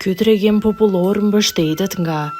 Ky tregim popullor mbështetet nga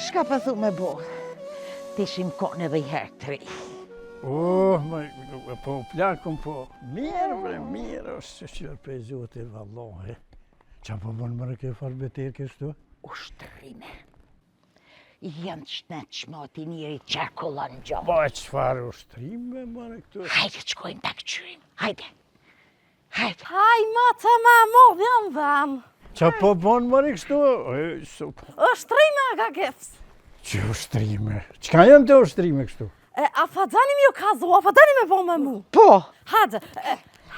Shka pa thu me bo? Tishim kone edhe I herë të ri. Po plakëm po. Mirë është që për Zotit vallahi. Qa po bënë mërë ke farbeter kështu? Ushtrime. Janë shnet shmati njëri qerkulla në gjohë. Po qëfar ushtrime mërë këtu? Hajde të shkojmë të këqyrim. Hajde. Haj, ma të ma modhjën dhem. Qa po bënë mërë kështu? Ushtrime aga gifës. Që ushtrime? Qka janë të ushtrime kështu? A fadanim ju kazu, a fadanim e bo me mu. Po. Hajde.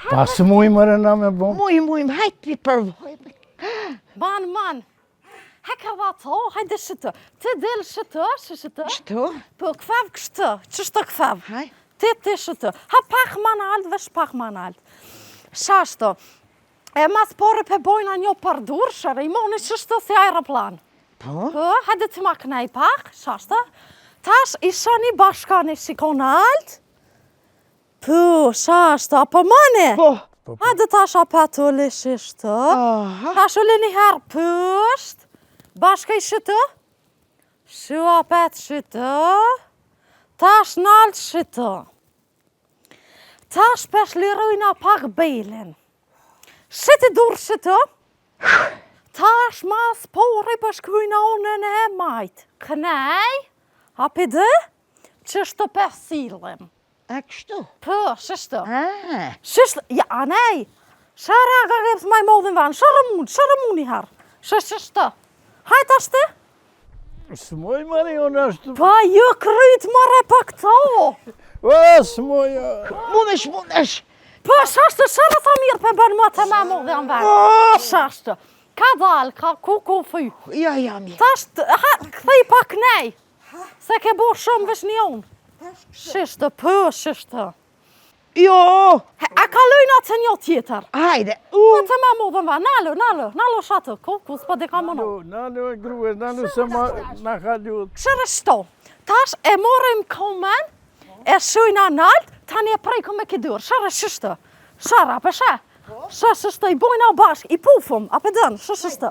Pas muj mërë na me bo? Muj, hajde pi përvojme. Man. Heka va to, hajde shëtë. Ti del shëtë. Shtu? Po këfav kështë, qështë këfav. Haj. Ti shëtë. Ha pak man alt, vesh pak man alt. Shashto. E mas pore pe bojna një përdur, shërë, I moni qështë si aeroplan. Po? Po, hajde të ma kënej pak, shashto. Tash isha një bashkani shikon alt. Po, shashto, apo mane? Po. Hajde tash apetu lishishtë. Tash u një herë pësht. Bashka I shëtë. Shu apet shëtë. Tash nalt shëtë. Tash pesh lirujna pak bejlin. Shëtë dur shëtë. Tash mas pori përshkujna unën e majtë. Kënej, api dë, qështë përsilëm. A kështu? Po, shështë. Shështë? Ja, anej. Shara ga gëpës maj modhin vanë. Shara mun I herë. Shështë. Hajt ashtë? Smoj mërë unë ashtu. Pa, ju kryt mërë pa këto. Smoj. Munesh. Po, shashtë, shara sa mirë për bërë më të me modhin vanë. Shashtë. Ka dalë, ka kuku fy. Ja, mi. Tash, këthej pak nej. Se ke bo shumë vesh një unë. Shishtë, po, shishtë. Jo. A kalojna të një tjetër. Hajde. Më të me modhen va, nalo shatë, kuku, s'pa dhe ka më në. Nalo e grue, nalo se ma na ka ljut. Këshërë shto, tash e morim komen, e shujna nalt, tani e prejko me kidur, shërë shishtë. Shërë, apë shë? Shishtë, I bojna bashk, I pufëm, apë dënë, shishtë.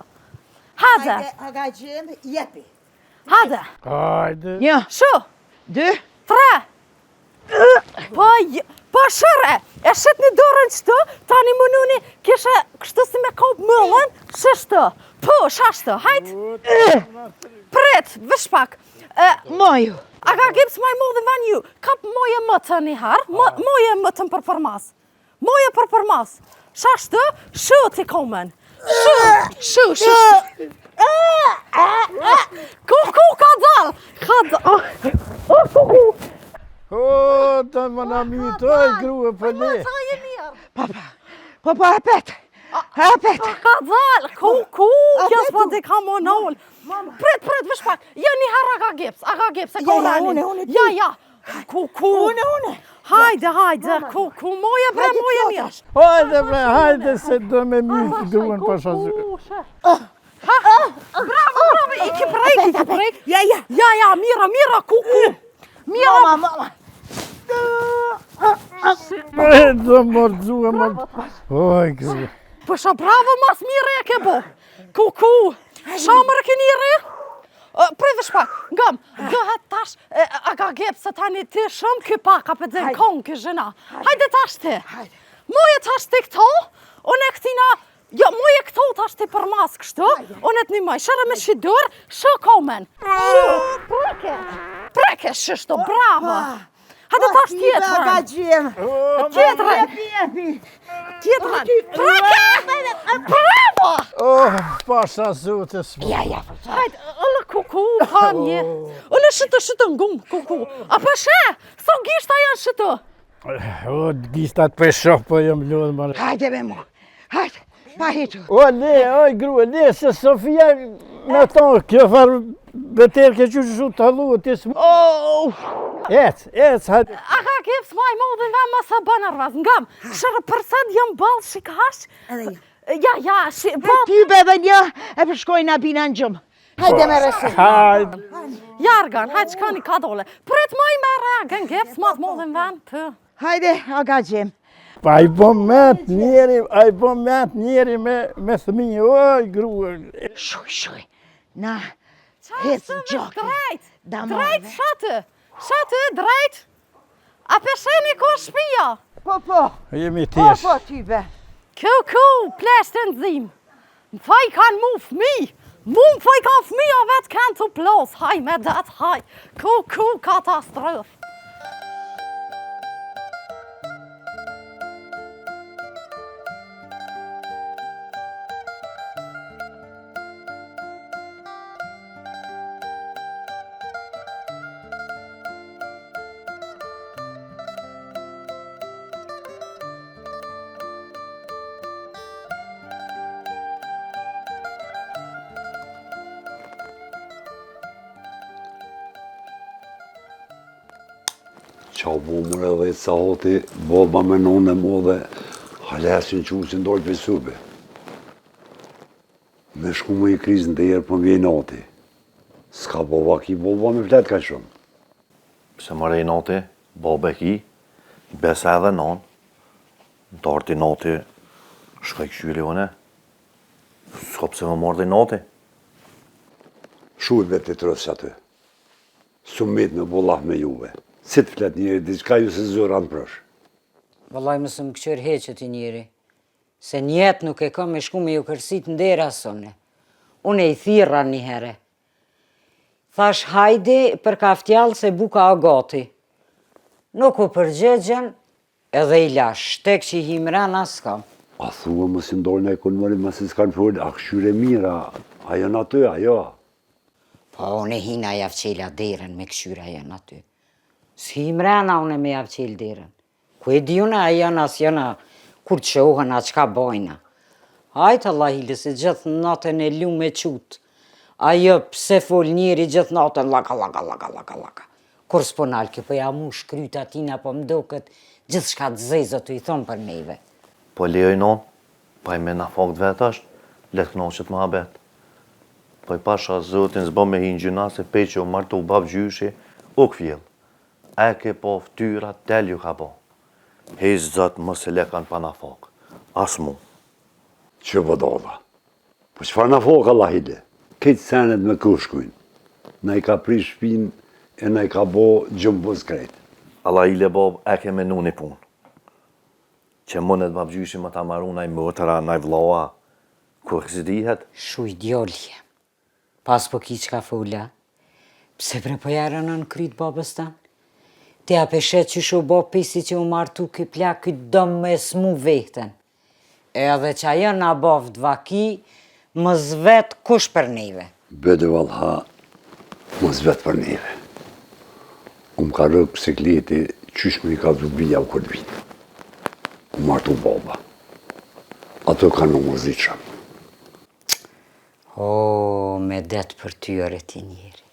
Hajde. Aga gjem, jepi. Hajde. Hajde. Një. Shu. 2. 3. Po shërë, e shët një dorën qëtë, tani më nuni kishe kështë si me kopë mëllën, shështë. Po, shashtë, hajtë. Pret, vësh pak. Moju. Aga gips maj modhin van ju, kap moje mëtë një harë, moje mëtën për përmas. Moje për përmas. Shashtë, shu t'i komen. Shu, shështë. Kuku ka dalë. Kuku. Të më në mitoj grue për ne. Ta je mirë. Papa, apet. Ka dalë, kuku, kjas pa di ka më nëllë. Pret, vësh pak, ja një herë aga gips, e kolenin. Ja. Kuku. Une. Hajde, kuku, moje mirë. Hajde se do me mytë gruen për shazë. Bravo, iki prek. Ja, mira, kuku. Mira. Mama. Do mordzuam. Oj, gru. Pësha bravo, mas mire e ke bo. Kuku. Shamër ke njëri? Preve shpak, ngëm, gëhet tash, a ga gep se tani ti shumë ky pak, a për dhe kong kë zhëna. Hajde tash ti. Moje tash ti këto, unë e këtina, jo, moje këto tash ti për mas kështu, unë e të një maj, shërë me shidur, shë komen. Preke shështu, bravo. Hajde tash tjetërën. Tjetërën. Preke! Bravo! Pasha zotës. Ja. Hajde, ëllë kuku, hamje. Ëllë shëtë ngum, kuku. A përshë, so gishta janë shëtë. O, gistat për shoh, po jam lodhë, marë. Hajde me mu. Hajde, pa hitu. O, oj, grua, se Sofia me tonë, kjo farë beter ke që shumë të halu, të smu. Ec, hajde. A ka kip s'maj modin dhe ma sa banarvaz, ngam. Shërë përset jam balë shikash. Ja, Ty bebe një, e përshkojnë abina në gjumë. Hajde me rësi. Hajde. Jargan, hajde qka një kadole. Prit maj me regen, kip s'mat modin dhe për. Hajde, aga gjem. Pa i po met njeri me thëminje, oj, grua. Shuj. Na, hecë gjokë. Drejt, shatë, drejt. A përsheni ko shpia. Po. Jemi tesh. Po, ty be. Kuku, plesht të nëzim. Më faj kanë mu fmi. Mu më faj kanë fmi, a vetë kanë të plos. Haj me datë, haj. Kuku, katastrof. Qa bumër edhe i sahoti, boba me nonë e mu dhe halesin që usin dojtë për supe. Me shku më i krizën të jerë për mjej nati. Ska boba ki, boba me fletë ka shumë. Pse më rej nati, boba ki, i besa edhe nonë. Në të arti nati, shka i këshyri une. Ska pse më mërdi nati. Shuj vetë të trësë aty. Sumit me bollah me juve. Si të fletë njëri, diçka ju se zërë anë prësh. Vëllaj më së më këqër heqët i njëri. Se njetë nuk e kam me shku me ju kërsit në dera sone. Unë e i thira një here. Thash hajdi për kaftjallë se buka o gati. Nuk u përgjegjen edhe i lash. Shtek që i himrena s'kam. A thua më si ndorë në ekonomi, më si s'kanë fërë, a këshyre mira, a janë aty, a jo. Po unë e hina javqela deren me këshyra janë aty. Si himrena unë e me javqel deren. Ku e di unë a janë as janë kur të shohën a qka bojna. Hajtë Allah hilë se gjithë natën e lu me qutë. Ajo pse fol njeri gjithë natën laka. Kur s'po nalke, po ja mu shkryta tina po mdo këtë gjithë shka të zezë të i thonë për neve. Po lejoj non, pa i me na fakt vetash, letë knoqët më habet. Po i pasha zotin zbo me hinë gjyna se pej që u martu u bab gjyshi, u këfjell. E ke po ftyra, tel ju ka po. Hejtë zëtë më se lekan pa na fakt. As mu. Që vëdolla. Po qëfar na fokë Allah hile? Këtë senet me kushkujnë. Na i ka prish shpin e na i ka bo gjëmbës krejtë. Allah i le bob e ke me nun i pun. Që mënet babgjyshi më ta maru naj mëtëra, naj vloa, kur kësi dihet? Shuj djolje. Pas po ki qka fula. Pse pre po jarën në krytë babës tanë? Te a peshet që shu bo pisi që u martu ky plak këtë dëmë me smu vehten. Edhe që ajo na bof dvaki, më zvet kush për neve. Bede valha, më zvet për neve. Umë ka rëk psikleti, qysh me i ka dhubija u këtë vitë. U martu baba. Ato ka në mëzitësham. O, me det për tyre ti njeri.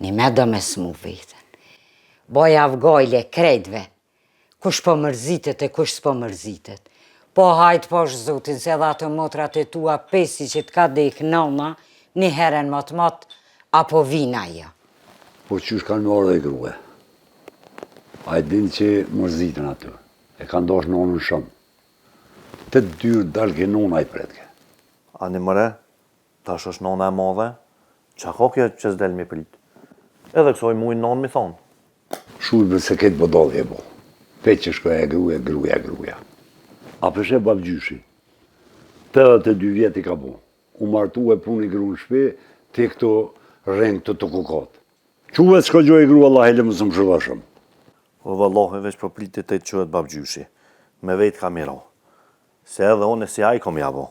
Një me do me smu vehten. Boja vgojle krejtve. Kush po mërzitet e kush s'po mërzitet. Po hajt posh zotin, se edhe ato motrat e tua pesi që t'ka dek nona, një herën mat, apo vina ja. Po qysh kanë marrë e grue? A e din që mërzitën aty. E kanë dosh nonën shumë. Të dyrë dalke nona i pretke. Ani mëre, tash është nona e madhe, qa ka kjo që s'del mi prit? Edhe kësoj mujnë nonë mi thonë. Shujbe se këtë bododhje bo. Pe që shkoj e gruja. A përshe babgjyshi. 82 vjet i ka bo. U martu e puni gru në shpe, te këto rengë të kukat. Quve s'ka gjoj e gru, Allah hele më së më shëllashëm. O vëllohi veç për plitit të qëhet babgjyshi. Me vetë ka mira. Se edhe one si aj kom jabo.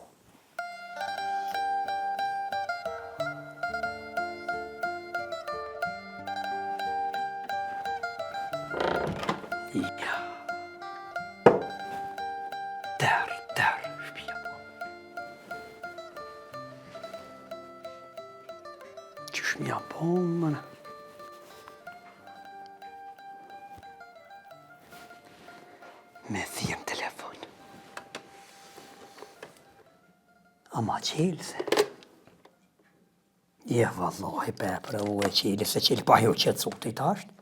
Der, shpia po. Qysh mja po, mëna? Me thjem telefon. Ama qelë se. Je vëllohi për u e qelë, se qelë pa jo qëtë sotit ashtë.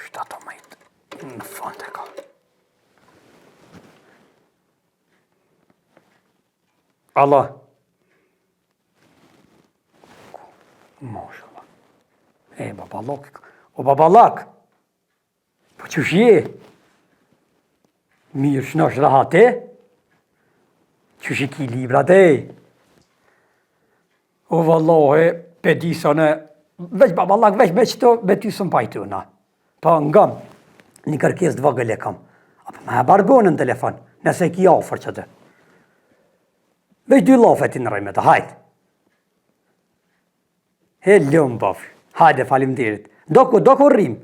Shtatë majtë në fond e ka. Allah. Mashallah. E, babalak. O, babalak. Po qësh je? Mirë shnosh rahat e? Qësh i ki libra te? O, vallohe, pe disone, veç babalak, veç me qëto, me ty së mpajtuna. Pa ngam, një kërkes të vogël e kam. Apo me e barbon në telefon, nëse ki ofër që të. Veç 2 lafet i në rejme të, hajt. He lëmë baf, hajde falimderit. Doko rrim.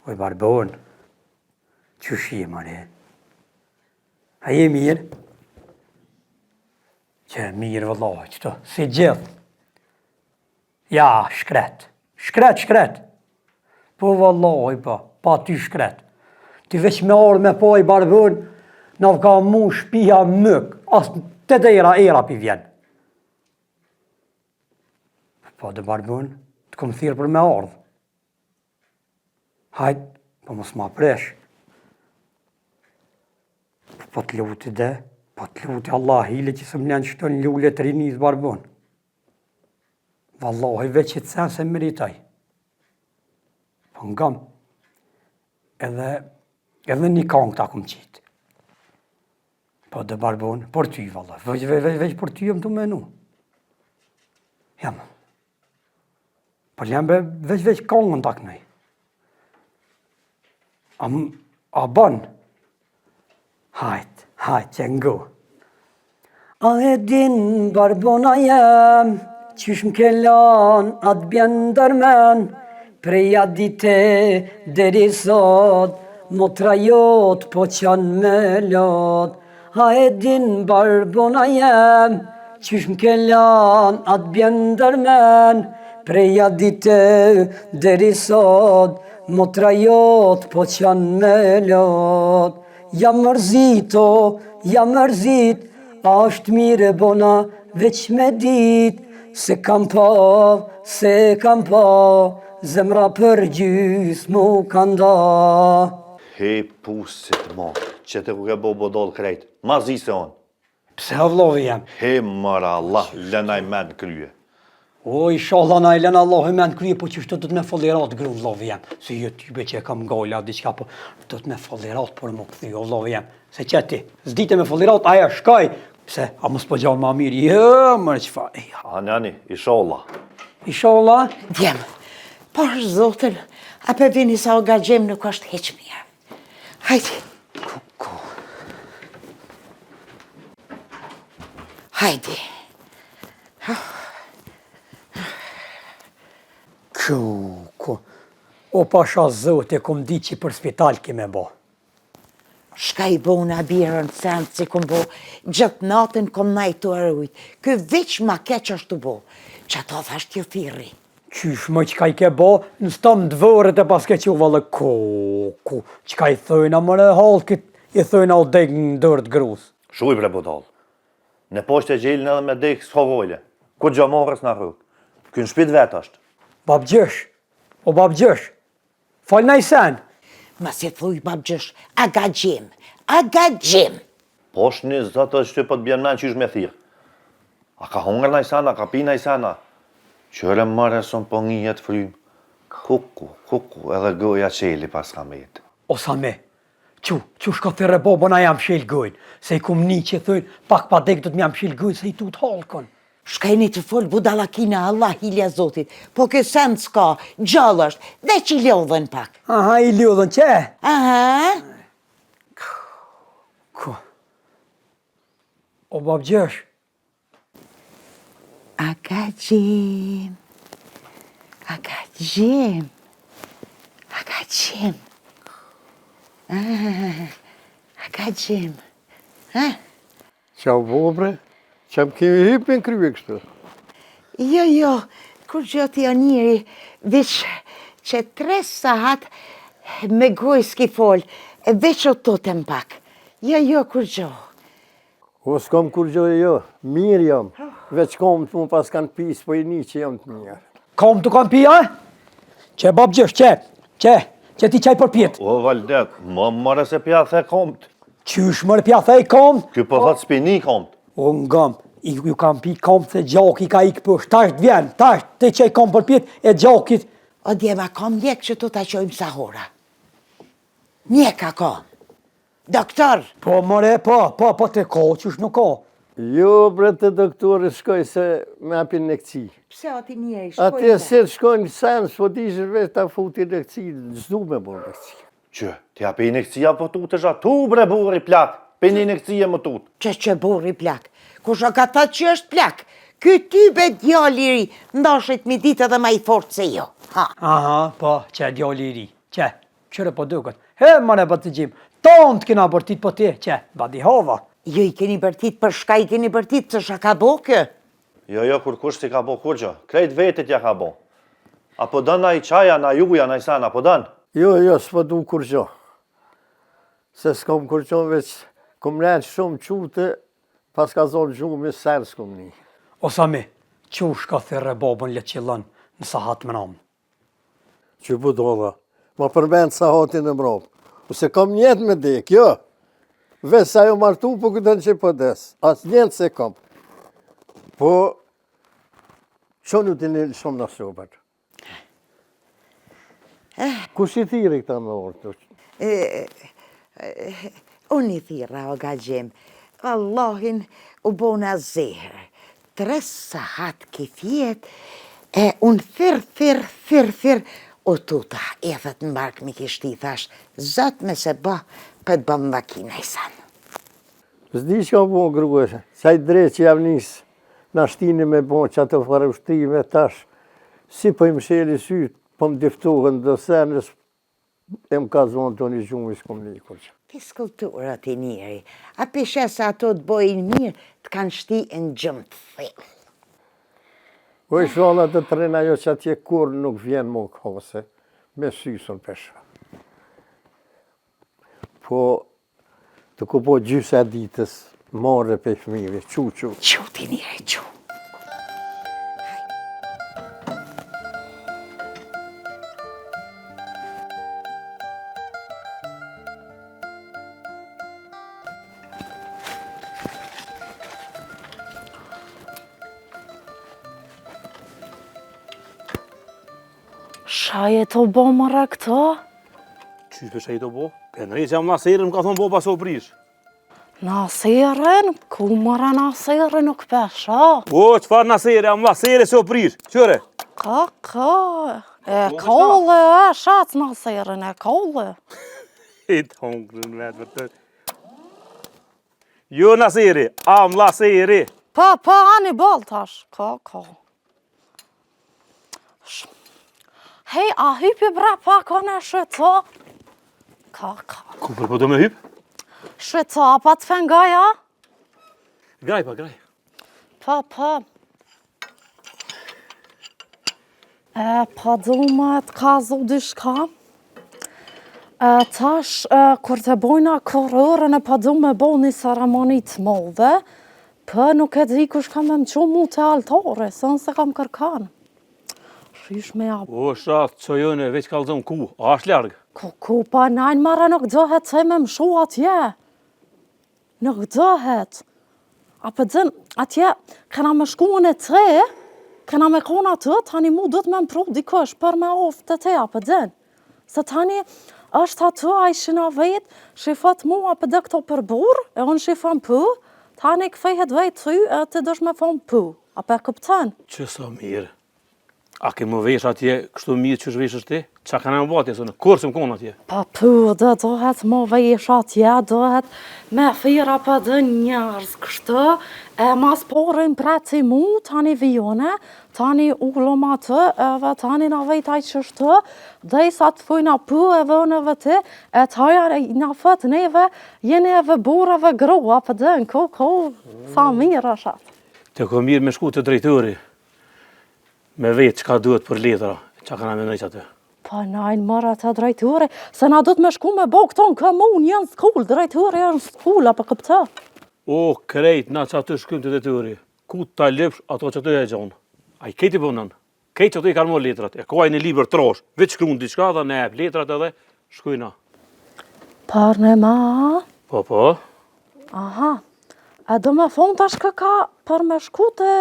Oj barbon, qësh je mare? A je mirë? Që mirë vëllohi, qëto, si gjithë. Ja, shkret. Po vëllohi, pa ty shkret. Ti veç me orë me po i barbon, në ka mu shpia mëk, asë të dera era pi vjen. Po dhe barbon, të kom thirë për me ardhë. Hajt, po mos ma presh. Po të luti dhe, po të luti Allah, hile që së mlenë qëto një lulle të rinis barbon. Vallahi veç që të sen se meritaj. Po ngam, edhe një kong ta kom qitë. Po dhe barbon, për ty vallahi, veç për ty jëm të menu. Jam. Por jam veç kongën ta kënej. A ban? Hajt, që ngu. A e din barbona jem, qysh m'kellan atë bjen dërmen, preja dite deri sot, motra jot po qanë me lot. A e din barbona jem, qysh m'kellan atë bjen dërmen, preja dite deri sot, motra jot po qanë me lot. Jam mërzit, a është mire bona veç me dit, se kam pa, zemra për gjys mu kanda. He pusit ma, që të ku ke bo bodol krejt, ma zi se on. Pse avlovi jam? He mëra Allah, lënaj men krye. O, inshallah na i lënë Allah i men krye, po që shtë të të me fallirat grunë vlovi jam. Se jo tybe që e kam gajla, diqka, po të të me fallirat, por më këthy, o vlovi jam. Se që ti, zdite me fallirat, aja shkaj. Pse, a mos po gjanë ma mirë, jo, mërë që fa. Ani, inshallah. Inshallah? Djem, por zotën, a për vini sa o gagjem nuk është heq mirë. Hajde. Kuku. Hajde. Kuku. O pasha zote, kom di që për spital kime bo. Shka I bona birën send si kom bo, gjatë natën kom najtu arrujt. Kë veç ma keq është të bo, që ato thasht t'ju thiri. Qysh më që ka I ke bo, në stam dëvërët e pas ke që u vallë ku, që ka I thëjna më në halë këtë I thëjna o dek në dërët grus. Shuj bre budal. Në poshtë e gjilin edhe me dek s'ka vojle. Ku gjamorës në rrug. Kënë shpit vetë është. Babgjesh, falë na I sen. Ma si thuj babgjësh, aga gjim. Poshtë një zëtë është që po të bjen men qysh me thirë. A ka hongër na I sana, ka pi na I sana. Qëre mëre son po ngijet frymë. Kuku, edhe goja qeli pas ka me jetë. O sa me, që shko thire bobo na jam shil gojnë, se I kum një që thëjnë, pak pa dek do të jam shil gojnë, se I tu të halkon. Shkajni të folë budalakina, Allah hilja zotit, po kësën s'ka, gjallë është, dhe që I lodhen pak. Aha, I lodhen që? Aha. Ku? O babgjesh? Aga gjim. Qa u bo bre? Qa më kemi hypin kryve kështu? Jo, kur gjotë janë njëri, veç që 3 sahat me gojë s'ki folë, veç o totem pak. Jo, kur gjotë. O s'kam kur gjoj jo, mirë jam. Veç kam të mu pas kanë pis, po I një që jam të mirë. Kam të kam pia? Që babgjesh, që ti qaj për pjetë. O Valdet, më mëre se pja the komt. Qysh mërë pja thej kam? Ky po thot s'pini komt. O ngam, ju kam pi kam se gjaki ka ik për tash të vjen, tash te që I kam për pjetë e gjakit. O djeva, kam ljek që tu ta qojmë sahora. Njeka ka. Doktor. Po mëre, po te ka, qysh nuk ka. Jo bre të doktori shkoj se me apin nekci. Pse ati njeri shkojnë? Ate se shkojnë sens, po di zhve ta futi nekci, zdu me bo nekci. Që, t'ja pe inekcia po tu të zha, tu bre buri plak, pe një inekcije më tut. Që bori plak. Kusha ka thënë që është plak. Ky ty be djaliri, ndashit mi ditë edhe ma I fort se jo. Ha. Aha, po, që djali I ri, qëre po duket. He, mëre po të gjim, tonë të kina bërtit po ti, badi hova. Jo I keni bërtit për shka I keni bërtit, që shka ka bo kë? Jo, kur kush si ka bo kur gjë, krejt vetit ja ka bo. Apo dën na I qaja, na juja, na I sana, apo dën? Jo, s'po du kur gjo. Se s'kom kur gjo veç, kom rejnë shumë qute, pas ka zonë gjumë me sërë s'kom një. O sa me, qush ka thire babën le qilën në sahat më namë? Që budolla, ma përmend sahatin e mrop. Ose kom njetë me dek, jo. Ves sa jo martu, po këtën që po des. As njetë se kom. Po, që nuk të një shumë në sobet. Kush I thiri këta me orë? Unë I thira, o gajim. Allahin u bona zehër. 3 sahat ki fjet, e unë thirr, o tuta, edhe të mbark mi kishti, thash, zot me se ba, për të bëm makina I sanë. Zdi që ka bo grue, qaj drejt që jam nisë, në shtini me bo që atë farë ushtime tash, si po I msheli sytë, po më diftohen dhe senës, e më ka zonë të një gjumë I s'kom një kur që. Ti skulturat I njeri, a pishes ato të bojnë mirë, të kanë shti në gjëmë të thellë. Po I shala të trena jo që atje kur nuk vjen më kose, me sysën pesha. Po, të ku po gjysa ditës, marrë pe fëmijëve, qu. Qu ti njeri, qu. Shaje të bo mëra këto? Qysh për shaj të bo? Për në rejtë jam naserën, më ka thonë bo pas o prish. Naserën? Ku mëra naserën nuk pesha? O, qëfar naserë, jam naserë se o prish. Qëre? Ka? E kolle, shatë naserën, e kolle. E të hongërën vetë për të. Jo naseri, am laseri. Pa, ani bal tash. Ka. Hej, a hypi bra pa ka në shëto? Ka. Ku për po do me hyp? Shetapat fengaja? Graj pa, graj. Pa. Pa dumet ka zodishka. Tash, kur të bojna korërën e pa du me bo një ceremonit modhe, për nuk e di kush kam me më qo mu të altare, sën se kam kërkan. Shish me ja. O, shatë, që jënë veç kalzon ku, a është largë? Ku pa najnë mara nuk dohet se me më shu atje. Nuk dohet. A për dën, atje, këna me shkuën e tre, këna me kona të, tani mu do të me më pru dikush për me oftë të te, a për dën. Se tani është aty, a i shina vetë, shifat mu a për dhe këto për burë, e unë shifam pë, tani këfejhet vetë ty, e të dësh me thonë pë. A për këpëtan? Që sa mirë. A ke më vesh atje, kështu mirë që shvesh është ti? Qa ka në më batje, së në kur se më konë atje? Pa pë, dhe dohet më vesh atje, dohet me fira për dhe njerës kështë, e mas porin preci mu, tani vijone, tani ullom atë, edhe tani na vejtaj qështë, dhe i sa të fujna pë e vënëve ti, e taja na fët neve, jeni eve burëve grua, për dhe në ko, sa mirë është atë. Të ko mirë me shku të drejtëri, me vetë që ka duhet për letra, që ka në me nëjqë atë. Pa najnë mërë të drejtëri, se na du të me shku me bo këto në komun, janë skull, drejtëri janë skull, apo këpëta. O, krejt, na që atë shkym të drejtëri, ku ta lëpsh ato që të e gjonë. A i kejti bënën, kejt që ato i kanë morë letrat, e kuaj në liber trosh, veç shkru në diçka dhe ne ep letrat edhe, shkujna. Par në ma? Po. Aha, e do me thonë tash ka për me shku të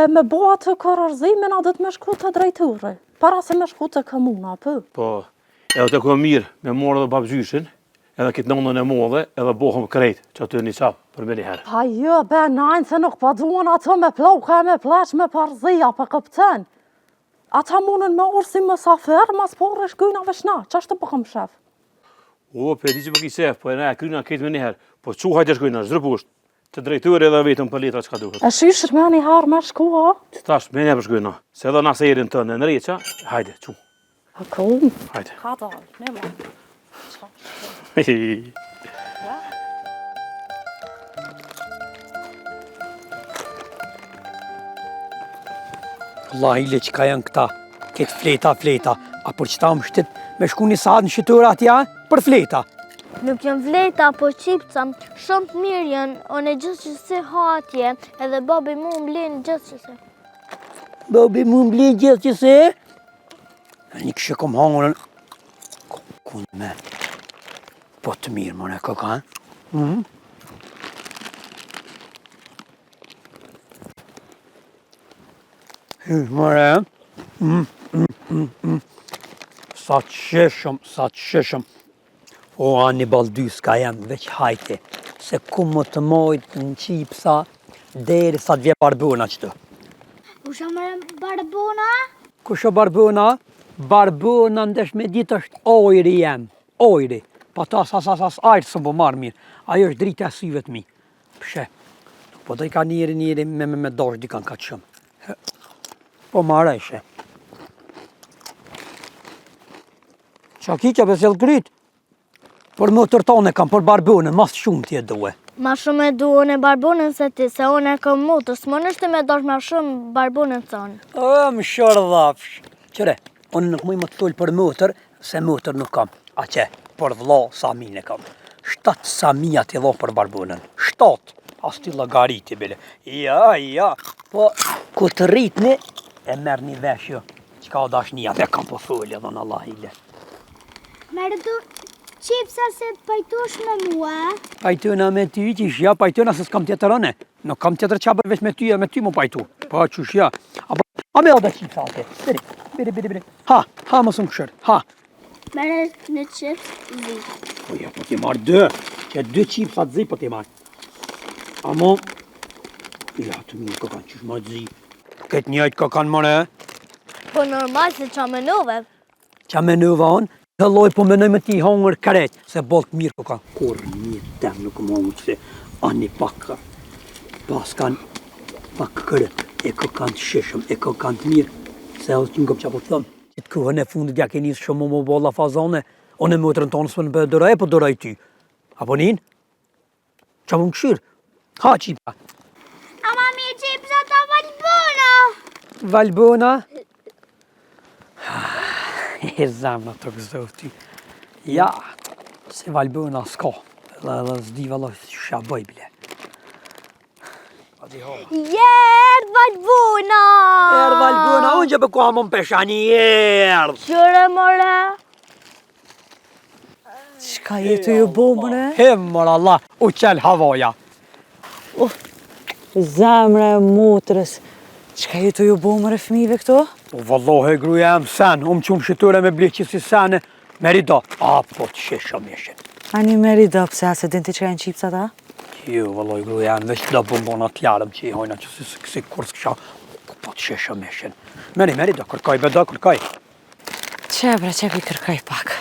me bo atë kërërzimin, a dhe të me shku të drejtëri, para se me shku të komuna, për. Po, edhe të ko mirë me morë dhe babgjyshin, edhe kitë nëndën e modhe, edhe bohëm krejt, që aty një qapë për me një herë. Pa jo, be najnë, se nuk pa duan atë me ploka e me plesh me parzia, për këpëten. Ata munën me orë si mësafer, mas porë e shkujna veshna, që ashtë të po kam shef? O, për di që për ki shef, po e ne e kryna kejt me një herë, po që hajtë e shkujna, zhrëpusht, të drejtëri edhe vetëm për letra që ka duhet. E shishër me një harë me shku, a? Të tash, me një për shkujna, se edhe nëse erin të në reqa, hajde, që. A kom? Hajde. Ka dalë, ne ma. Vllai që ka janë këta, këtë fleta, a për që ta më shtet me shku një saat në shqytër atja, për fleta. Nuk janë fleta, po qipca, shumë të mirë janë, onë e gjithë që se ha atje, edhe babi mu më blenë gjithë që se. Babi mu më blenë gjithë që se? Një kështë kom hangurën, kunë me, po të mirë, mëne, këka, Mëre, sa të sheshëm. O, Anibal 2 s'ka jem veç hajti, se ku më të mojtë në qipsa, deri sa të vje barbona qëtë. Kusha mërë barbona? Kusha barbona? Barbona ndesh me ditë është ojri jem, ojri. Pa ta sas ajrë së më marë mirë, ajo është drita e syve të mi. Pshe, po të i ka njëri me dosh di kanë ka qëmë. Po marë ishe. Qa ki që besel grytë? Për më tërtone kam, për barbonën, mas shumë t'je duhe. Ma shumë e duhe në barbonën se ti, se unë e kam motës, më nështë me dosh ma shumë barbonën të onë. O, më shorë dhapsh. Qëre, unë nuk mëj më të tullë për motër, se motër nuk kam. A që, për vla Samin e kam. 7 Samia t'i dho për barbonën. 7. As t'i lagariti, bile. Ja. Po, ku të rritni, e merë një veshjo. Qka o dashnia, dhe kam po thullë, edhe në Allah ile. Merë du qipsa se pajtosh me mua. Pajtona me ty, qishja, pajtona se s'kam tjetërone. Nuk kam tjetër qabër veç me ty e me ty mu pajtu. Po, qishja. A me oda qipsa ate. Biri. Ha, më sëmë këshër, ha. Merë në qips zi. Po, ja, po ti marë 2. Që 2 qipsa të zi, po ti marë. Amo, ja, të mirë ka kanë qish ma zi. Këtë njëjtë ka kanë mëre. Po normal se qa menove. Qa menova on? Të loj po menoj me ti hongër kret, se bolt mirë ko kanë. Kur një tem nuk më hongër që se ani pak pak kërët, e ko kanë të sheshëm, e ko kanë të mirë, se o që nga që po të thëmë. Që të kuhën e fundit ja ke njësë shumë më bolla fazone, onë e më të rëntonë së për në dora e po dora i ty. Apo nin? Qa më këshyrë? Ha qipa. Ama mi qipsa ta valbona. Valbona? E zemna të gëzofti. Ja, se valbona s'ka. Dhe zdi valla sh'a bëj bile. Jerd valbona. Erdh valbona, unë që përko hamon peshani, erdh. Qëre more. Çka jetu ju bo mëre? Hemër Allah, u qel havaja. Zemre e motrës. Çka jetu ju bo mëre fëmive këto? O vallohe gruja em sen, qumë shitore me bleqi si sene, merida. A, po të shesha meshin. Ani meri do pse se din ti që janë qipsa ta? Jo, vallohe gruja em, veç da bombona t'jarëm që i hojna që si kur s'kësha, po të shesha meshin. Meri da, kërkaj beda, kërkaj. Qebra, qepi kërkaj pak.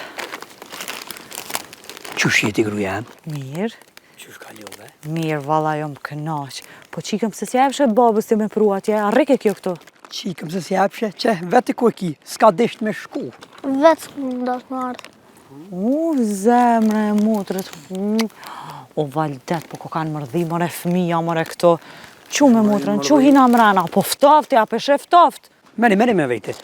Qysh jeti gruja em? Mirë. Qysh ka ljove? Mirë, valla jo më kënaq. Po qikëm se s'jepshe babës ti me pru atje, a rrike kjo këtu? Qikëm se s'jepshe, që vete ku e ki, s'ka desht me shku. Vetë s'munda t'mardë. Zemre e motrët. O valdet, po ko kanë mërdhi, more fëmija, more këto. Qu me motrën, qu hina mrena, po ftofti, a peshe ftoft. Meri me vejti.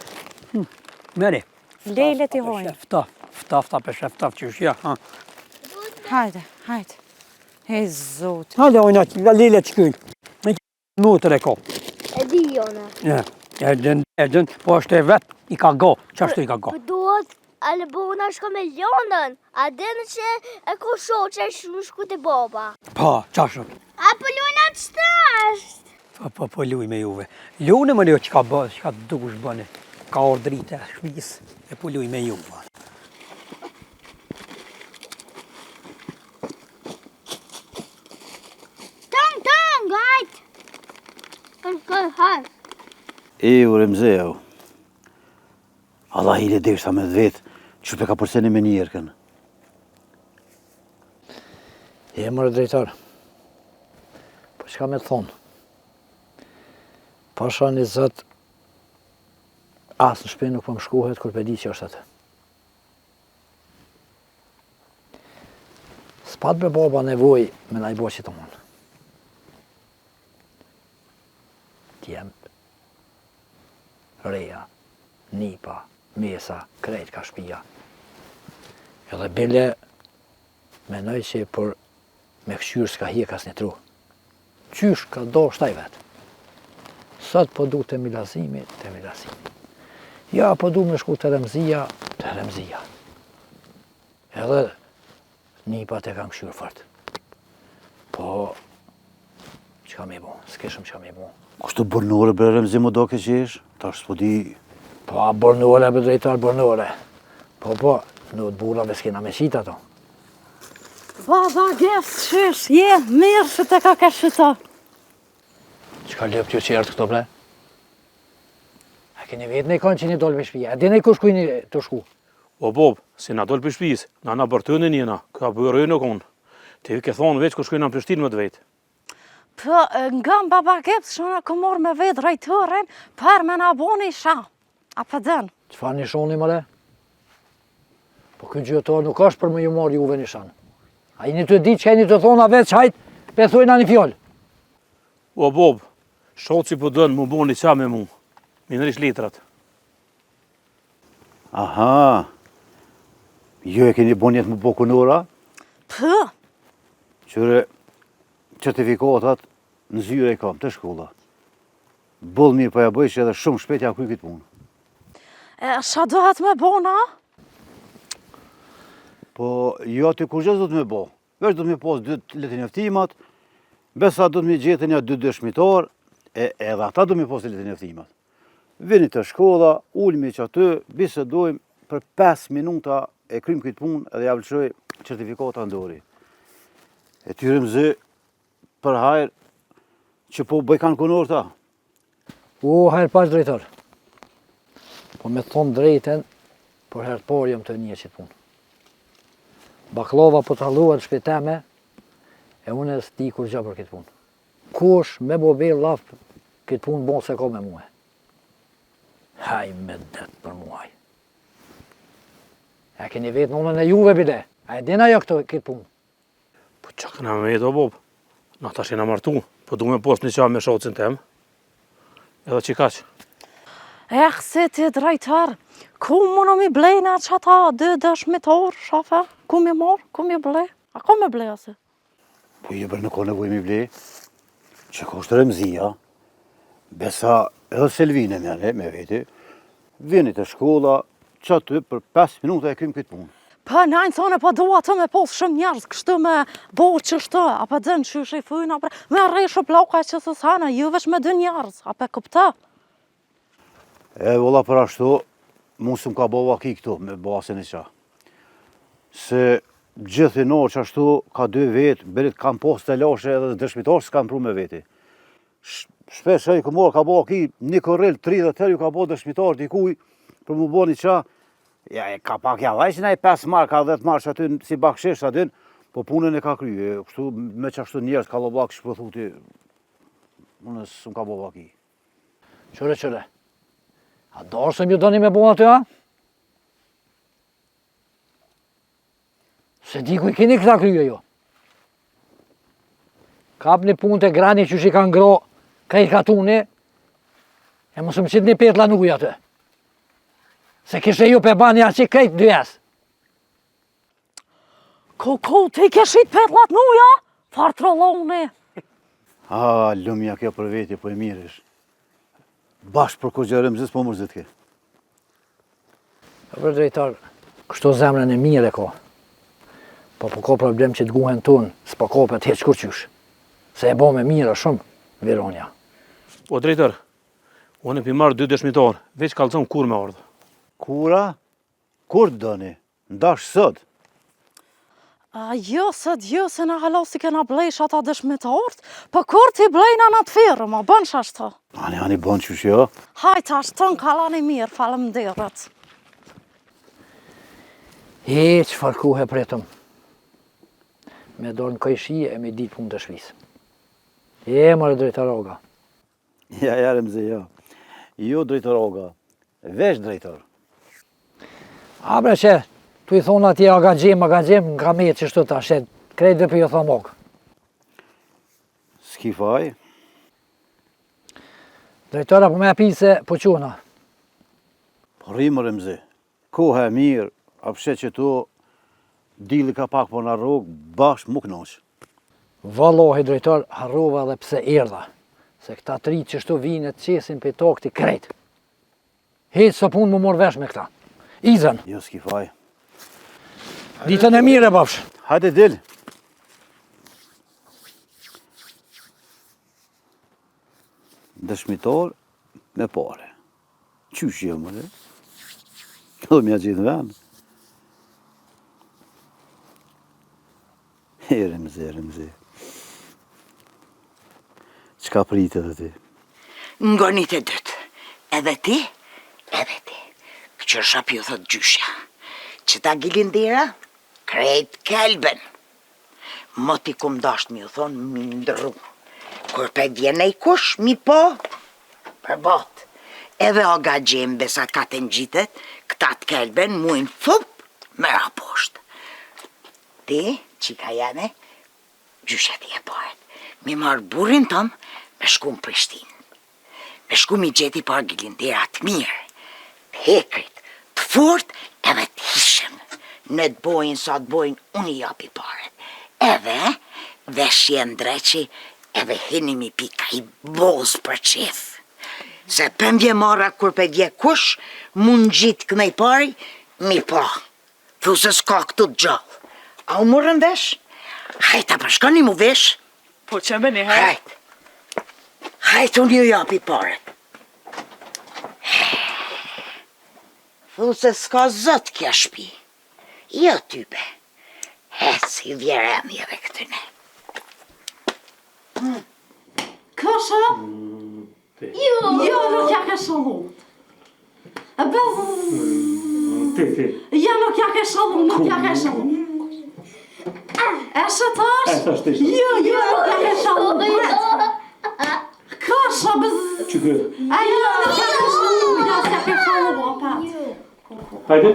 Meri. Lejle ti hojnë. Ftoft, a peshe ftoft, qysh ja, ha. Hajde. E zot. Hajde, ojna, lele të shkyjnë. Me që motër e ko. E di jone. Ja, erdën, po është e vetë, i ka go. Qashtu i ka go? Po duhet albona shko me Londën. A din që e ko shoqe shku të baba. Pa, qashtu. A po luna të shtasht. Po luj me juve. Lune më leo që ka bë, që ka dush bëne. Ka ordrite, shmis, e po luj me juve. Hajt. E u remzeu. Allah i le deshta me vetë, që pe ka përseni me njerëkën. Mërë drejtar, po që ka me të thonë? Pasha një zëtë, asë në shpinë nuk po më shkuhet, kur pe di që është atë. S'pat me baba nevoj me na i bo që të mund. Tjempë, reja, nipa, mesa, krejt ka shpia. Edhe bile, menoj që për me këshyrë s'ka hje kas një tru. Qysh ka do shtaj vetë. Sot po du të milazimi. Ja, po du me shku të remzia. Edhe nipat e kam këshyrë fort. Po, që ka me bu, s'keshëm që ka me bu. Kushtu bërnore bre remzi më do ke qesh? Ta është s'po di... Po, bërnore, be drejtar, bërnore. Po, në të burave s'kena me qita to. Baba, gjesë, shish, je, mirë që të ka keshita. Që ka lëp t'ju qertë këto bre? A keni vetë në i kanë që një dollë për shpija, a dine ku shkujni të shku? O Bob, si na dol për shtëpis, na bërtënë njëna, ka bërë në konë. Ti ke thonë veç ku shkojnë në Prishtinë më të vetë. Po, nga baba gjesë, shona ku morë me vetë drejtërin, për me na boni sha. A për dënë? Qëfar një shoni mëre? Po këtë gjëtor nuk është për më ju marë juve një shanë. A i një të ditë që e një të thona vetë që hajtë, pethojna një fjollë. O Bob, shoqi po dënë më boni qa me mu. Minërish letrat. Aha, jo e keni bonjet më bo kunora? Pë, Qëre certifikatat në zyre e kam të shkolla. Bëllë mirë pa ja bëj që edhe shumë shpet ja kuj këtë punë. sha dohet me bona? Po, jo aty kur gjithë do të me bo. Vesh do të me pos 2 letë njeftimat, besa do të me gjetën ja 2 dëshmitar, edhe ata do të me pos letë njeftimat. Vini të shkolla, ulmi që aty, bisedojmë për 5 minuta e krym këtë punë edhe ja vlëshoj certifikata ndori. E tyrim zë për hajrë që po bëjkan kunor ta. O, hajrë pash drejtar. Po me thonë drejten, për herë të parë jam të një që punë. Baklava po të haluar shpiteme, e unë e s'di kur gjë për këtë punë. Kush me bo bejë laf këtë punë bon se ka me muhe. Haj me det për muaj. E keni vetë nënën e juve bile, a e dina jo këtë punë. Po që këna me jetë o Bob? Na tash jena martu, po du me post një qa me shocin tem. Edhe që kaq. Se ti drejtar, ku më mi blejna që ata 2 dëshmitar, shafe? Ku mi marë, ku mi blej? A ku me blej ase? Po je bërë në kone ku mi blej, që kushtë Remzia, besa edhe Selvine me veti, vini të shkolla, që aty për 5 minuta e krymë këtë punë. Pa najnë thone, pa doa të me posë shumë njerës, kështu me bo qështu, apo dënë që shifujnë, apo me rejshë bloka që së sana, ju vesh me 2 njerës, apo kupta? E vola për ashtu, mu së më ka bo vaki këtu me basin e qa. Se gjithë i që ashtu ka 2 vetë, berit kam post të lashe edhe dëshmitar s'kam pru me veti. Shpesh e i këmor ka bo vaki, një korrel 30 herë ju ka bo dëshmitar dikuj, për mu bo një qa. Ja, ka pak ja vajqin e 5 marë, ka 10 marë që aty si bakshesh aty, po punën e ka krye. Kështu me që ashtu njerës ka lo bak shpëthuti, unë së më ka bo vaki. Qëre, a dorë se mjë doni me bo aty, a? Se di ku i kini këta krye jo. Kap një punë të grani që shi ka ngro, ka i katuni, e mos më qitë një petla nuk uj aty. Se kishe ju pe bani që krejt 2 jesë. Ko, ti keshit petlat nuja? Farë trollone. Lumja kjo për veti, po e miresh. Bashkë për kur gjerëm zis, po mërzit ke. Për drejtar, kështu zemrën e mire ko. Po ka problem që t'guhen tunë, s'po kopet heq kurqysh. Se e bo me mire shumë, Vironja. O drejtar, unë e pi marrë 2 dëshmitar, veç kalzon kur me ardhë. Kura? Kur të doni? Ndash sot? Jo, se në halos si kena blejsh ata dëshmitarët, po kur ti blejna në të firë, ma bën shashtë. Ani bën qësh jo? Hajt ashtë të në kalani mirë, falem dirët. Që farkuhe pretëm. Me dorë në kajshie e me ditë punë të shvisë. Mërë drejtaroga. Ja, Remzi, ja. Jo drejtaroga, vesh drejtar. A bre që, tu i thonë atje agangjem, nga me që shtu ta, që krejt dhe për jo thamok. S'ki faj? Drejtora po me pise, po quna. Po rrimë Remzi, koha e mirë, apshe që tu, dili ka pak po në rrugë, bashkë më knoqë. Vallohi drejtor, harrova dhe pse erdha, se këta 3 që shtu vinë të qesin për to këti krejt. Heqë së punë më morë vesh me këta. Izën. Jo, s'ki faj. Ditën e mire, bafsh. Hajde dil. Dëshmitar me pare. Qysh jo, mëre? Do m'ja gjithë në vend. Remzi. Qka pritë edhe ti? Ngonit e dytë. Edhe ti? Këqër shapi u thot gjyshja. Që ta gilindira, krejt kelben. Moti kum dasht mi u thonë, mi ndërru. Kur pe vjene i kush, mi po, për bot. Edhe o ga gjembe sa katen gjitet, këta të kelben muin fup, me raposht. Ti, qika jane, gjyshja ti e pohet. Mi marë burin tëm, me shku në Prishtinë. Me shku mi gjeti par gilindira të mirë. Hekrit, të fort edhe të hishëm. Në të bojnë sa të bojnë, unë i japi paret. Edhe, veshje ndreqi, edhe hinimi pika i boz për qef. Se pëmvje mara kur pe vje kush, mund gjitë kënej pari, mi po. Thu se s'ka këtu të gjallë. A u mërën vesh? Hajta përshkoni mu vesh? Po që me një hajt? Hajt, unë ju japi paret. Thu se s'ka zot kja shpi. Jo type. Si vjeremjeve këtëne. Kësha? Jo, nuk ja ke shalu. Ja, nuk ja ke shalu, E shëtash? Jo, nuk ja ke shalu. Kësha, Qykë? Jo, nuk ja ke shalu, ja ke shalu, apat. Hajde?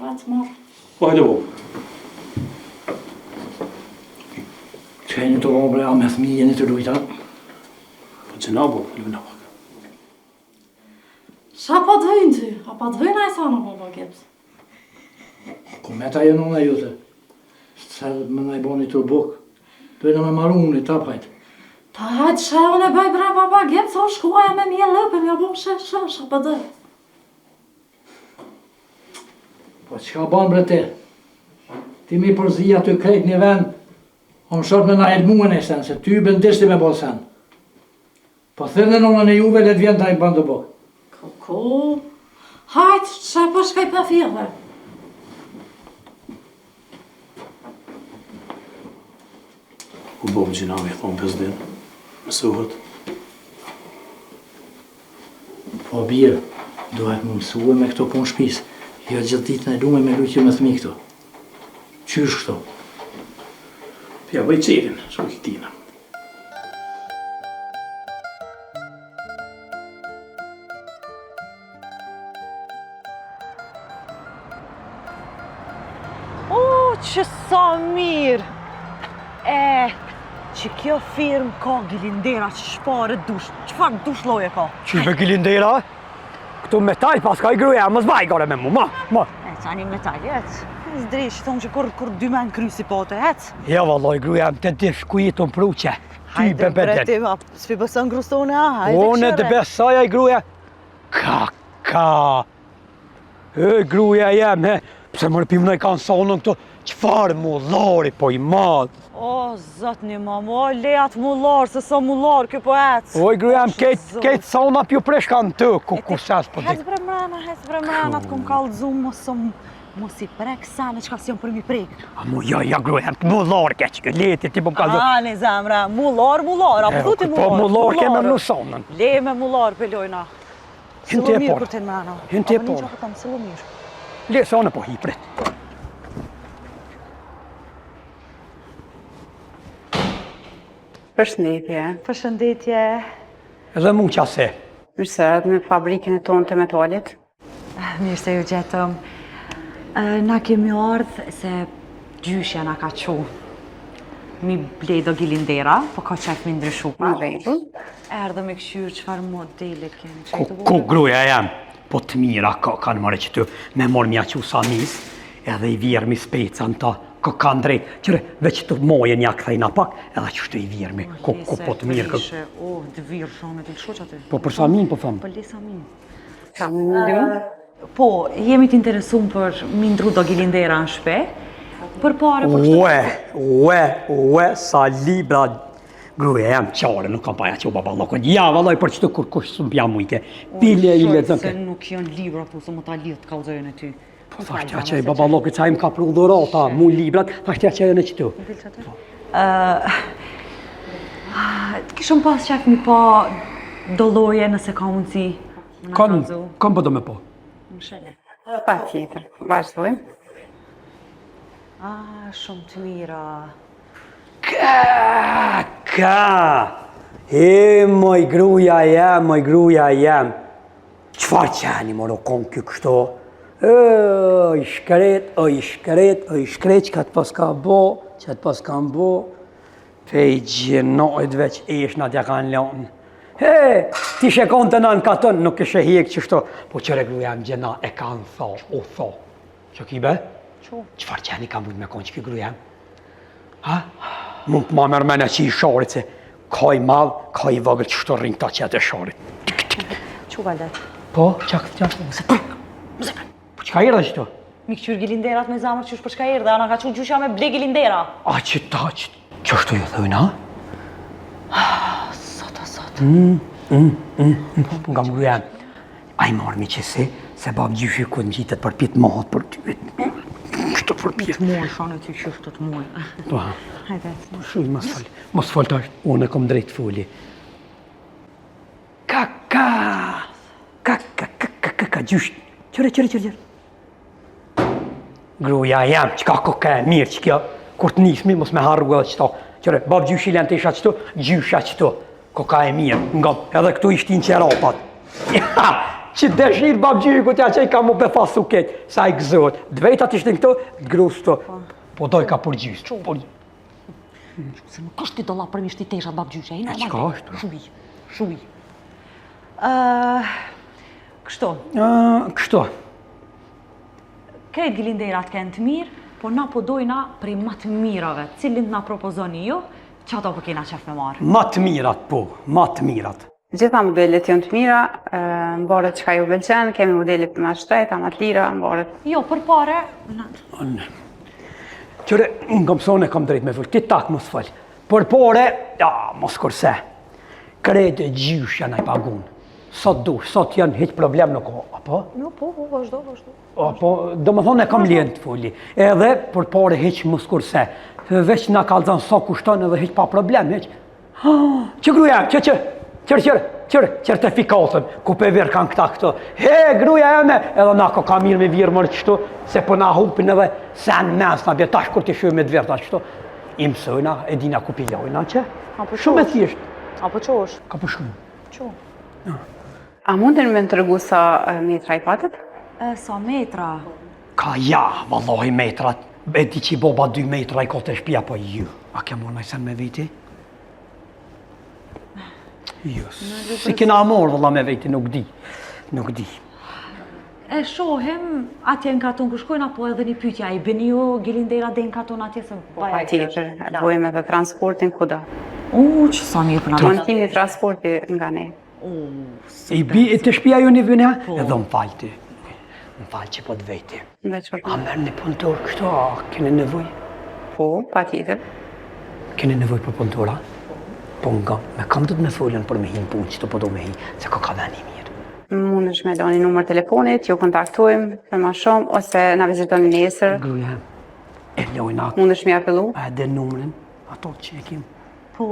Hajde, marë. Po hajde bo. Qeni të obre, a me thmi jeni të lujta? Po që na bo, luna pak. Qa pa dhëjnë ty? A pa dhëjnë a i sa në baba Gibbs? Ku me ta jenon e jute? Se me na i boni të buk. Dojnë me maru unë i tapajt. Ta hajtë shë unë e bëj bre baba Gibbs, o shkuaja me mje lëpën, ja bo shë, pa dhëjnë. Po qka ban bre ti? Ti mi përzija të krejt një vend, o më short me na elmuën e sen, se ty bëndishti me bo sen. Po thërnë në në juve le të vjen ta i bandë buk. Ko, hajtë shë për shkaj për fjellë. Ku bo më gjinami, thonë pëzdin, mësuhet. Po birë, duhet më mësue me këto punë shpis. Jo gjithë ditën e lume me lujtje me thmi këto. Qysh këto? Pja bëj qerin, shko këtina. Që sa mirë! Që kjo firmë ka gilindera që shpare dush. Qëfar dush loje ka? Qyve gilindera? Këtu metal pas ka i gruja, mos vaj gore me mu, ma. Qani metal, Zdrish, thonë që kur dy men krysi pote, Ja valloj gruja, më të dish ku jeton pruqe. Ty Hajde bre ti, s'pi bësën grustone, hajde këshore. Unë të besaja i gruja. Ka. Gruja jem, pse më rëpim në i kanë sonën këto, qëfar mullari po i madh. O, zotni mamu, o lejat mullar, se so mullar kjo po Oj, gruja më kejtë sona pjo preshka në të, ku ses po dik. Hez bre mrena, të kom kallëzum, mos i prek sene qka si jom për mi prek. A mu ja gruja, të mullar ke që leti ti po më kallëzum. Ani zemra, mullar, a më thuti mullar. Po mullar ke me më sonën. Le me mullar pëllojna. Sëllumir për të mrena. Hynti e por. Le sonë po hipret. Përshëndetje. Përshëndetje. Edhe mu qase. Mirë se erdhë me fabrikën e tonë të metalit. Mirë se ju gjetëm. Na kemi ardhë se gjyshja na ka qu. Mi blej do gilindera, po ka qef mi ndryshu. Në rregull. Erdhë me këshyrë qëfar modele kemi. Ku gruja jam, po të mira kanë mërë që të me morë mja që samis, edhe i vjerë mi specan ta, ko kanë drejt, qëre veç të moje një këthejna pak, edhe që shtë i vjerë mi, ko po të mirë. O, të virë shonë të lësho që aty. Po për samin, po thamë. Për le samin. Kam në dy? Po, jemi të interesum për mi ndru do gilindera në shpe, për pare për kështë. Ue, sa libra gruja jam qare, nuk kam paja që u baballokon. Ja, valloj për që të kur kush së mbja mujke. Pile i le Se nuk janë libra, po se më ta lidhë të kalzojnë e ty. Po thashtja që i baballokit sa im ka pru dhurata, mu librat, thashtja që e në qëtu. Të kishëm pas qef mi pa do loje nëse ka mundësi. Kam po do me po. Pa tjetër, vazhdojmë. Shumë të mira. Moj gruja jem. Qfar qeni moro kon kjo kështo? I shkret, që ka të pas ka bo, Pej gjenojt veç ish në tja kanë lonë. Ti shekon të nën katën, nuk ishe hek qështo, po qëre gruja më gjena e kanë tho. Që ki be? Qfar qeni ka mujt me konë që ki gruja? Mund të ma mërmene që i sharit se ka i madh, ka i vëgër qështo rinjë ta që e të sharit. Që valet? Po, qakt. Po qka i rrë qëto? Mi këqyr gilinderat me zamër qysh për shka i rrë, ana ka qu gjysha me ble gilindera. A që ta që... Qështu ju thëjnë, ha? Sot. Nga më gruja, a i marrë mi qësi, se bab gjyshi ku në gjitet për pjetë mahët për ty. Kështë për pjetë. Të muaj, shanë ty qështë të muaj. Po, Hajde. shumë mos falë tash, unë e kom drejtë fuli. Ka, gjysh, qëre. Gruja jam, qka koka e mirë që kjo, kur të nismi, mos me harru edhe qëto. Qëre, bab gjyshi len të isha qëto, gjysha qëto. Koka e mirë, nga edhe këtu ishtin qerapat. Që dëshirë bab gjyshi ku t'ja që i ka mu befasu ketë, sa i gëzot. Dvejtat ishtin këto, grus këto. Po doj ka për gjysë. Se nuk është ti dolla përmisht i teshat babgjyshe, i normal. Çka është? Shuj. Kështu. Kështu. Krejt gilinderat kënë të mirë, po na po dojna prej më të mirave. Cilin na propozoni ju, që ato po kena qef me marë? Më të mirat, po, më të mirat. Gjitha modelet janë të mira, mbaret çka ju pëlqen, kemi modele më të shtrejta, më të lira, mbaret. Jo, për pare... Qëre, unë kam sone kam drejt me fëllë, ti tak mos fëllë. Për pare, ja, mos kurse. Krejt e gjyshja na i pagun. Sot dush, sot janë hiq problem nuk o, apo? Jo, po, vazhdo. Apo, do më thonë e kam ljenë të fulli. Edhe për pare hiq mos kurse. Veç na kalzan sa kushton edhe hiq pa problem, hiq. Që gruja, qërë të fikatën, ku pe verë kanë këta këto. He, gruja e me, edhe na ka mirë me virë mërë qëtu, se po na hupin edhe sen mens na bje, tash kur të shuj me të verë ta qëtu. I mësojna, e dina ku pilojna që. Shumë e thjesht. Apo që është? Ka për shumë. Që? A mundin me në të rëgu sa metra i patët? Sa metra? Ka ja, vallahi metrat. E di që i boba 2 metra i ka të shpia, po ju. A ke morë majsen me veti? Ju, si kena morë valla me veti, nuk di. E shohem atje në katon kërshkojnë, apo edhe një pytja, i bëni ju gilindera dhe në katon atje se... Po pa tjetër, bojmë edhe transportin kuda. Që sa mirë për në Montimi transporti nga ne. I bi e të shpia ju një vënja, edhe më falë ti. Më falë që po të veti. A merë një punëtor kështu, a kene nevoj? Po, pa tjetër. Kene nevoj për punëtora? Po nga, me kam të të me folën për me hinë punë që të po do me hinë, se ka veni mirë. Mund është me doni numër telefonit, ju kontaktojmë për ma shumë, ose na vizitoni nesër. Gruja, e lojna. Mund është me apelu? A edhe numërin, ato që e kim. Po,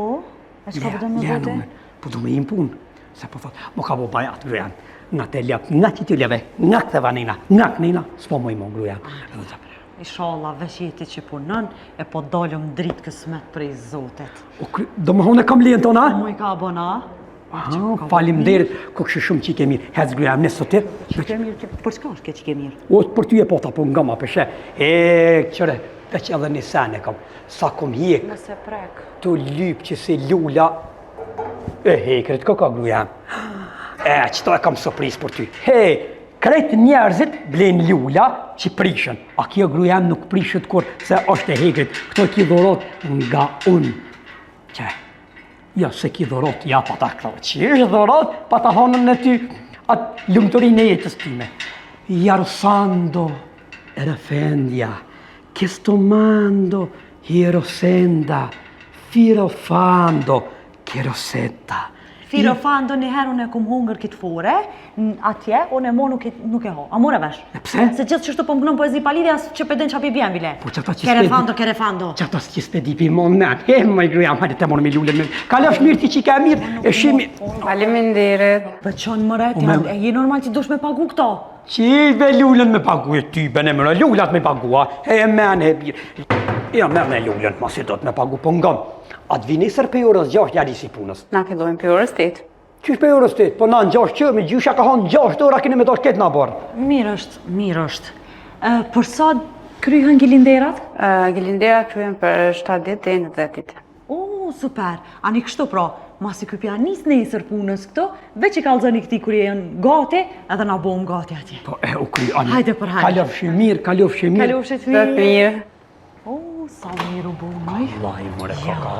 e që ka për do me vete? Po do me hinë punë, se po thot, mo ka bo bajat, gruja. Nga të ljep, nga që të ljeve, nga këtë vanina, nga kënina, s'po moj mo gruja. Inshallah, veç jeti që punën, e po dollëm dritë kësmet prej Zotit. Do më hone kam lijen tona? Mu i ka abona? Falim derit, ku kështë shumë që i ke mirë. Hec gruja, më nësë të Që ke mirë, për çka është ke që ke mirë? O, për ty e po ta po nga ma përshe. Qëre, veç edhe një sene kam, sa kom jek. Nëse prek. Tu lypë që si lula, hekret, ka gruja. Qëto e kam surprizë për ty. Krejt njerëzit blen lula që prishën. A kjo grujem nuk prishët kur se është e hekrit. Këto ki dhorot nga unë. Që, ja se ki dhorot, ja pa ta këto. Që është dhorot, pa ta honën në ty atë lumëturin e jetës time. Jarosando, erefendja, kestomando, hierosenda, firofando, keroseta. Firofando një herë unë e kum hongër këtë fore, atje, unë e mo nuk e ho. A more vesh? Pse? Se gjithë që shtu po më gënon poezi palidhja, që pëden qapi bjen bile. Po qëta që Kerefando. Qëta që s'pedi pi mon men. Më i gruja, hajde të morë me lullën me. Kalef mirë ti që i ka mirë, e shimi... Faleminderit. Për qonë më rejt, e je normal që dush me pagu këto. Që i be lullën me pagu e ty, be ne mëra, lullat me pagua, e men e birë. Ja, merë me lullën, ma si do të me pagu, po ngam. Atë vinisër për orës 6 jari si punës. Na fillojmë për orës 8. Qysh për orës 8? Po na në 6 që, me gjysha ka hanë 6 ora, kene me dosh ketë na borë. Mirë është. Për sa kryhen gilinderat? Gilinderat kryhen për 7 ditë dhe në 10 ditë. Super. Ani kështu pra, masi këpja nis nesër punës këto, veç i kalzoni këti kërje janë gati, edhe na bom gati atje. Po u kry, ani. Hajde për hajde. Kalofshi mirë. Mirë. Sa mirë u bo, maj. Allah i more kaka.